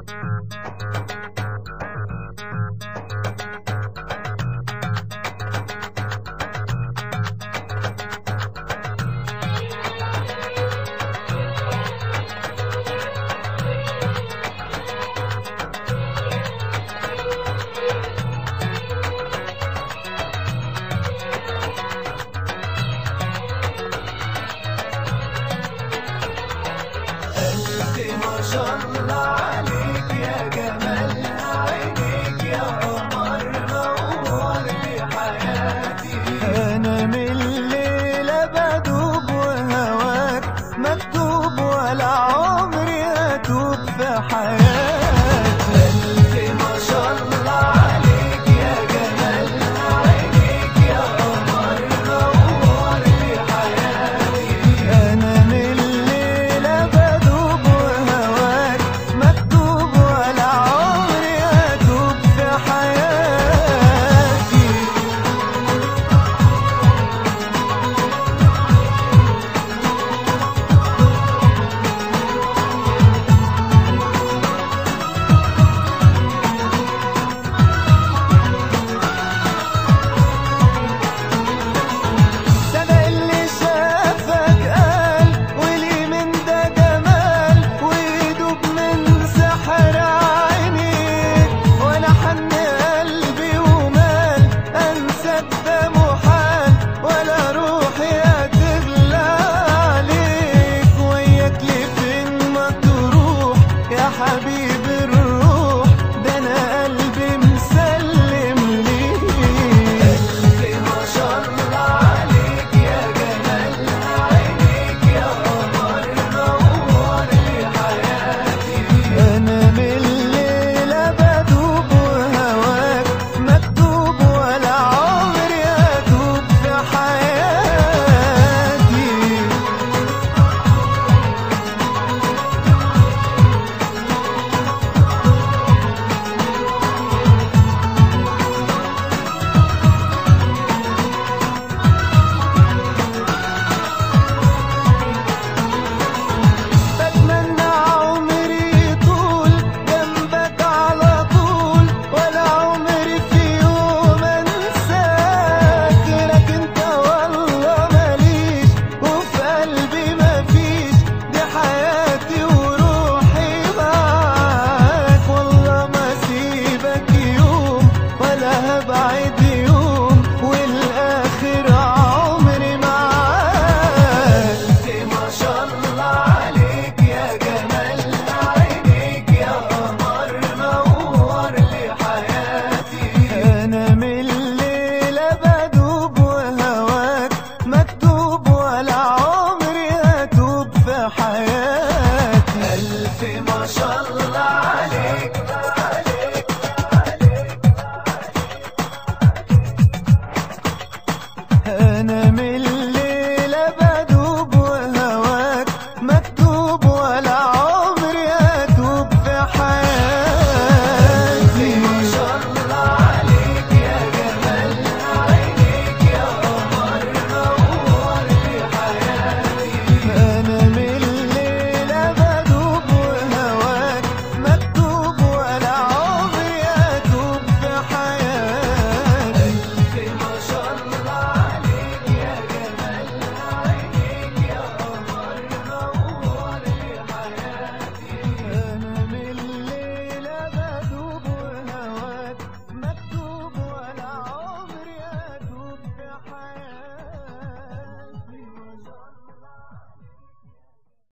ما شاء الله عليك يا جمال عينيك يا قمر نور بحياتي. أنا من الليلة بدوب وهواك مكتوب ولا عمري أتوب في حياتي. ما شاء الله عليك يا جمال عينيك يا قمر نور بحياتي. أنا من الليلة بدوب وهواك مكتوب ولا عمري أتوب في حياتي. ده اللي شافك قال ولي من ده جمال ويدوب من سحر عينيك. وانا حن قلبي ومال انساك ده محال ولا روحي هتغلى عليك. وياك لفين ما تروح يا حبيب الروح ده انا قلبي مسلم ليك. ما شاء الله عليك يا جمال عينيك يا قمر نور لحياتي. أنا من الليلة بدوب وهواك مكتوب ولا عمري أتوب في حياتي. بتمنى عمري يطول جنبك على طول ولا عمري في يوم انساك. غيرك انت والله ماليش وفي قلبي مفيش دي حياتي وروحي معاك. والله ما سيبك يوم ولا هبعد يوم والاخر عمري معاك. ما شاء الله عليك يا جمال عينيك يا قمر نور لحياتي. أنا من الليلة بدوب وهواك مكتوب ولا عمري أتوب في حياتي. ما شاء الله عليك